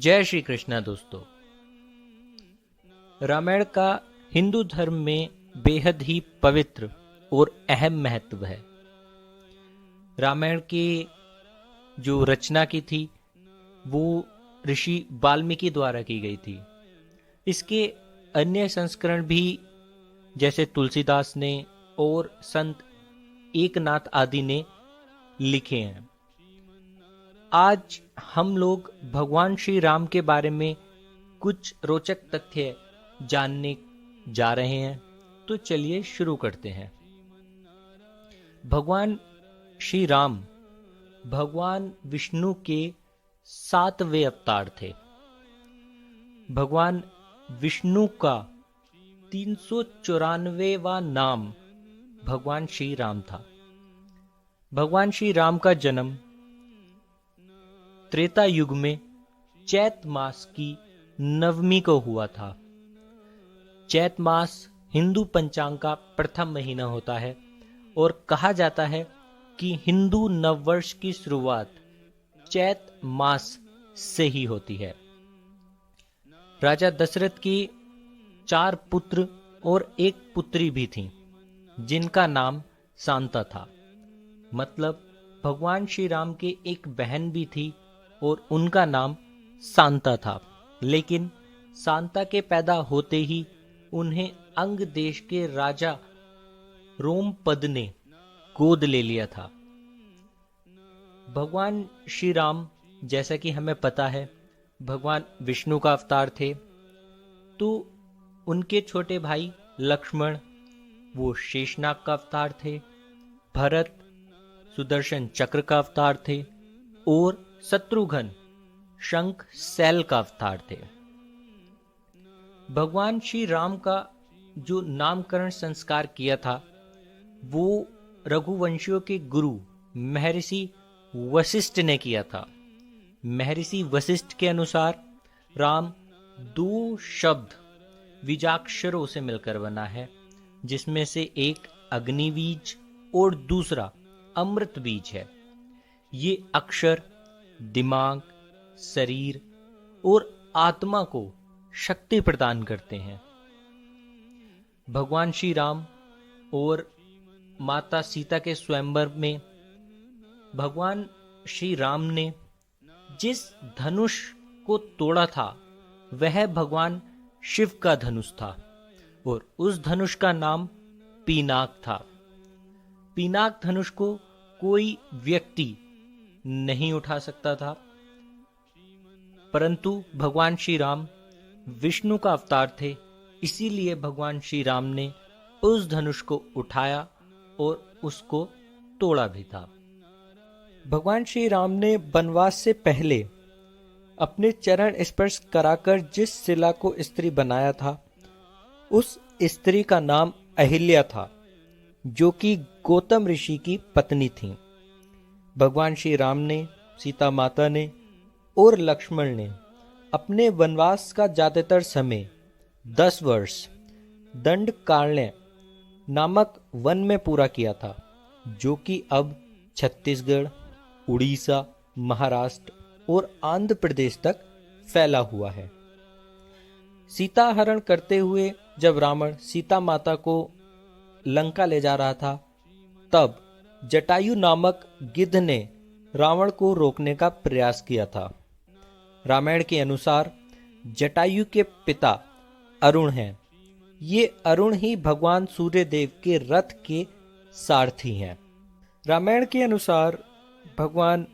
जय श्री कृष्णा दोस्तों। रामायण का हिंदू धर्म में बेहद ही पवित्र और अहम महत्व है। रामायण की जो रचना की थी वो ऋषि वाल्मीकि द्वारा की गई थी। इसके अन्य संस्करण भी जैसे तुलसीदास ने और संत एकनाथ आदि ने लिखे हैं। आज हम लोग भगवान श्री राम के बारे में कुछ रोचक तथ्य जानने जा रहे हैं, तो चलिए शुरू करते हैं। भगवान श्री राम भगवान विष्णु के 7वें अवतार थे। भगवान विष्णु का 394वां नाम भगवान श्री राम था। भगवान श्री राम का जन्म त्रेता युग में चैत मास की नवमी को हुआ था। चैत मास हिंदू पंचांग का प्रथम महीना होता है और कहा जाता है कि हिंदू नववर्ष की शुरुआत चैत मास से ही होती है। राजा दशरथ की 4 पुत्र और 1 पुत्री भी थीं, जिनका नाम शांता था। मतलब भगवान श्री राम के एक बहन भी थी और उनका नाम शांता था। लेकिन शांता के पैदा होते ही उन्हें अंग देश के राजा रोमपद ने गोद ले लिया था। भगवान श्री राम, जैसा कि हमें पता है, भगवान विष्णु का अवतार थे। तो उनके छोटे भाई लक्ष्मण वो शेषनाग का अवतार थे, भरत सुदर्शन चक्र का अवतार थे और शत्रुघ्न शंख शैल का अवतार थे। भगवान श्री राम का जो नामकरण संस्कार किया था वो रघुवंशियों के गुरु महर्षि वशिष्ठ ने किया था। महर्षि वशिष्ठ के अनुसार राम 2 शब्द बीजाक्षरों से मिलकर बना है, जिसमें से एक अग्नि बीज और दूसरा अमृत बीज है। ये अक्षर दिमाग, शरीर और आत्मा को शक्ति प्रदान करते हैं। भगवान श्री राम और माता सीता के स्वयंवर में भगवान श्री राम ने जिस धनुष को तोड़ा था वह भगवान शिव का धनुष था और उस धनुष का नाम पिनाक था। पिनाक धनुष को कोई व्यक्ति नहीं उठा सकता था, परंतु भगवान श्री राम विष्णु का अवतार थे, इसीलिए भगवान श्री राम ने उस धनुष को उठाया और उसको तोड़ा भी था। भगवान श्री राम ने वनवास से पहले अपने चरण स्पर्श कराकर जिस शिला को स्त्री बनाया था उस स्त्री का नाम अहिल्या था, जो कि गौतम ऋषि की पत्नी थी। भगवान श्री राम ने, सीता माता ने और लक्ष्मण ने अपने वनवास का ज्यादातर समय 10 वर्ष दंडकारण्य नामक वन में पूरा किया था, जो कि अब छत्तीसगढ़, उड़ीसा, महाराष्ट्र और आंध्र प्रदेश तक फैला हुआ है। सीता हरण करते हुए जब रावण सीता माता को लंका ले जा रहा था, तब जटायु नामक गिद्ध ने रावण को रोकने का प्रयास किया था। रामायण के अनुसार जटायु के पिता अरुण हैं। ये अरुण ही भगवान सूर्य देव के रथ के सारथी हैं। रामायण के अनुसार भगवान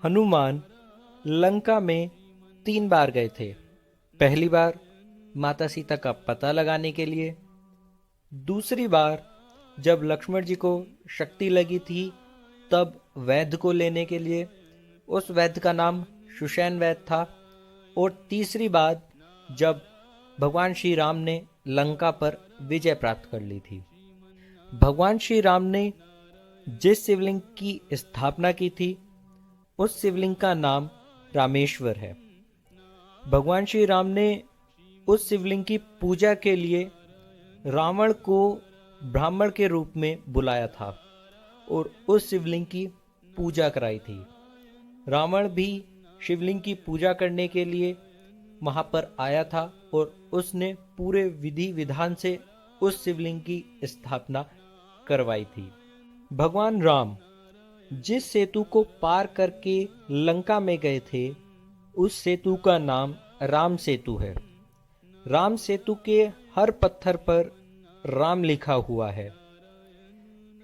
हनुमान लंका में 3 बार गए थे। पहली बार माता सीता का पता लगाने के लिए, दूसरी बार जब लक्ष्मण जी को शक्ति लगी थी तब वैद्य को लेने के लिए, उस वैद्य का नाम सुषैन वैद्य था, और तीसरी बार जब भगवान श्री राम ने लंका पर विजय प्राप्त कर ली थी। भगवान श्री राम ने जिस शिवलिंग की स्थापना की थी उस शिवलिंग का नाम रामेश्वर है। भगवान श्री राम ने उस शिवलिंग की पूजा के लिए रावण को ब्राह्मण के रूप में बुलाया था और उस शिवलिंग की पूजा कराई थी। रावण भी शिवलिंग की पूजा करने के लिए वहां पर आया था और उसने पूरे विधि विधान से उस शिवलिंग की स्थापना करवाई थी। भगवान राम जिस सेतु को पार करके लंका में गए थे, उस सेतु का नाम राम सेतु है। राम सेतु के हर पत्थर पर राम लिखा हुआ है।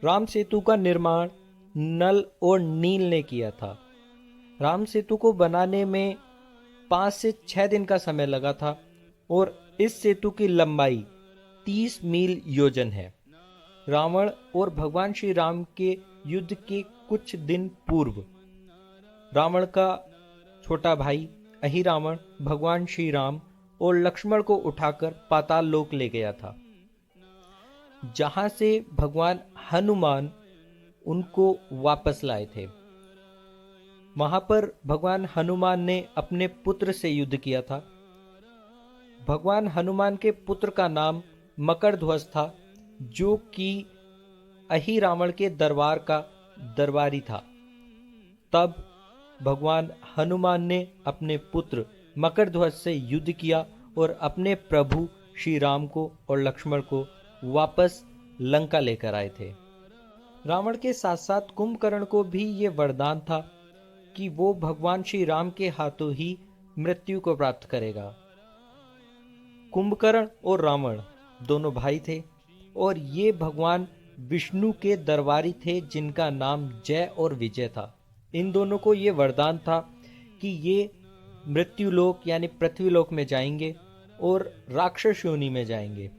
राम सेतु का निर्माण नल और नील ने किया था। राम सेतु को बनाने में 5 से 6 दिन का समय लगा था और इस सेतु की लंबाई 30 मील योजन है। रावण और भगवान श्री राम के युद्ध के कुछ दिन पूर्व रावण का छोटा भाई अहिरावण भगवान श्री राम और लक्ष्मण को उठाकर पाताल लोक ले गया था, जहां से भगवान हनुमान उनको वापस लाए थे। वहां पर भगवान हनुमान ने अपने पुत्र से युद्ध किया था। भगवान हनुमान के पुत्र का नाम मकरध्वज था, जो कि अहिरावण के दरबार का दरबारी था। तब भगवान हनुमान ने अपने पुत्र मकरध्वज से युद्ध किया और अपने प्रभु श्री राम को और लक्ष्मण को वापस लंका लेकर आए थे। रावण के साथ साथ कुंभकर्ण को भी ये वरदान था कि वो भगवान श्री राम के हाथों ही मृत्यु को प्राप्त करेगा। कुंभकर्ण और रावण दोनों भाई थे और ये भगवान विष्णु के दरबारी थे, जिनका नाम जय और विजय था। इन दोनों को ये वरदान था कि ये मृत्युलोक यानी पृथ्वीलोक में जाएंगे और राक्षस योनि में जाएंगे।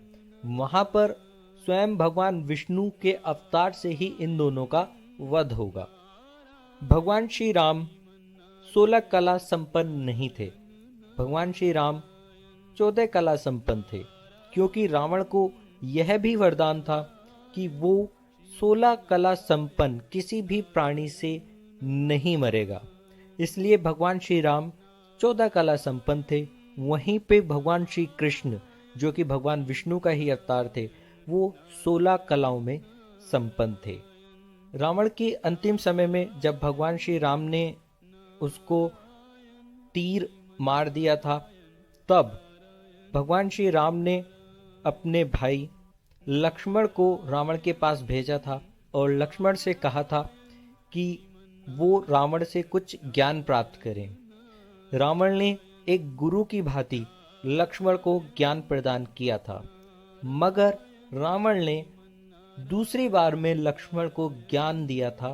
वहां पर स्वयं भगवान विष्णु के अवतार से ही इन दोनों का वध होगा। भगवान श्री राम 16 कला संपन्न नहीं थे। भगवान श्री राम 14 कला संपन्न थे, क्योंकि रावण को यह भी वरदान था कि वो 16 कला संपन्न किसी भी प्राणी से नहीं मरेगा। इसलिए भगवान श्री राम 14 कला संपन्न थे। वहीं पे भगवान श्री कृष्ण, जो कि भगवान विष्णु का ही अवतार थे, वो 16 कलाओं में संपन्न थे। रावण के अंतिम समय में जब भगवान श्री राम ने उसको तीर मार दिया था, तब भगवान श्री राम ने अपने भाई लक्ष्मण को रावण के पास भेजा था और लक्ष्मण से कहा था कि वो रावण से कुछ ज्ञान प्राप्त करें। रावण ने एक गुरु की भांति लक्ष्मण को ज्ञान प्रदान किया था, मगर रावण ने दूसरी बार में लक्ष्मण को ज्ञान दिया था।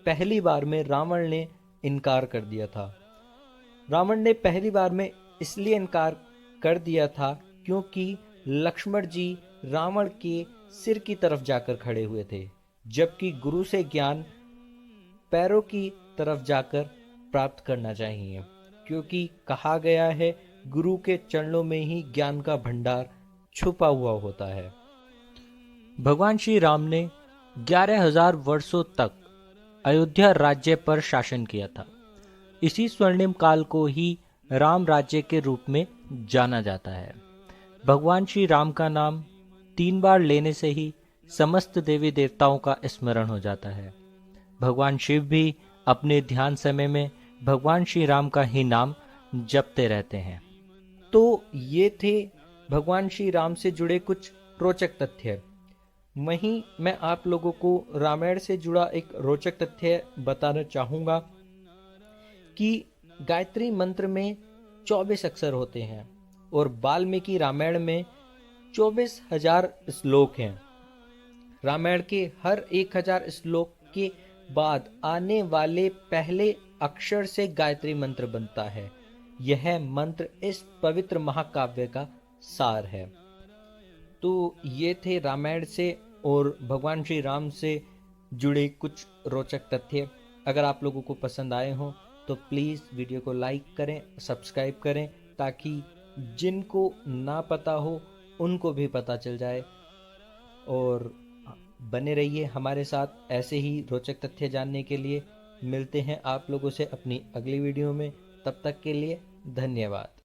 पहली बार में रावण ने इनकार कर दिया था। रावण ने पहली बार में इसलिए इनकार कर दिया था क्योंकि लक्ष्मण जी रावण के सिर की तरफ जाकर खड़े हुए थे, जबकि गुरु से ज्ञान पैरों की तरफ जाकर प्राप्त करना चाहिए, क्योंकि कहा गया है गुरु के चरणों में ही ज्ञान का भंडार छुपा हुआ होता है। भगवान श्री राम ने 11,000 वर्षों तक अयोध्या राज्य पर शासन किया था। इसी स्वर्णिम काल को ही राम राज्य के रूप में जाना जाता है। भगवान श्री राम का नाम 3 बार लेने से ही समस्त देवी देवताओं का स्मरण हो जाता है। भगवान शिव भी अपने ध्यान समय में भगवान श्री राम का ही नाम जपते रहते हैं। तो ये थे भगवान श्री राम से जुड़े कुछ रोचक तथ्य। वहीं मैं आप लोगों को रामायण से जुड़ा एक रोचक तथ्य बताना चाहूँगा कि गायत्री मंत्र में 24 अक्षर होते हैं और वाल्मीकि रामायण में 24,000 श्लोक हैं। रामायण के हर 1,000 श्लोक के बाद आने वाले पहले अक्षर से गायत्री मंत्र बनता है। यह मंत्र इस पवित्र महाकाव्य का सार है। तो ये थे रामायण से और भगवान श्री राम से जुड़े कुछ रोचक तथ्य। अगर आप लोगों को पसंद आए हों तो प्लीज़ वीडियो को लाइक करें, सब्सक्राइब करें, ताकि जिनको ना पता हो उनको भी पता चल जाए। और बने रहिए हमारे साथ ऐसे ही रोचक तथ्य जानने के लिए। मिलते हैं आप लोगों से अपनी अगली वीडियो में। तब तक के लिए धन्यवाद।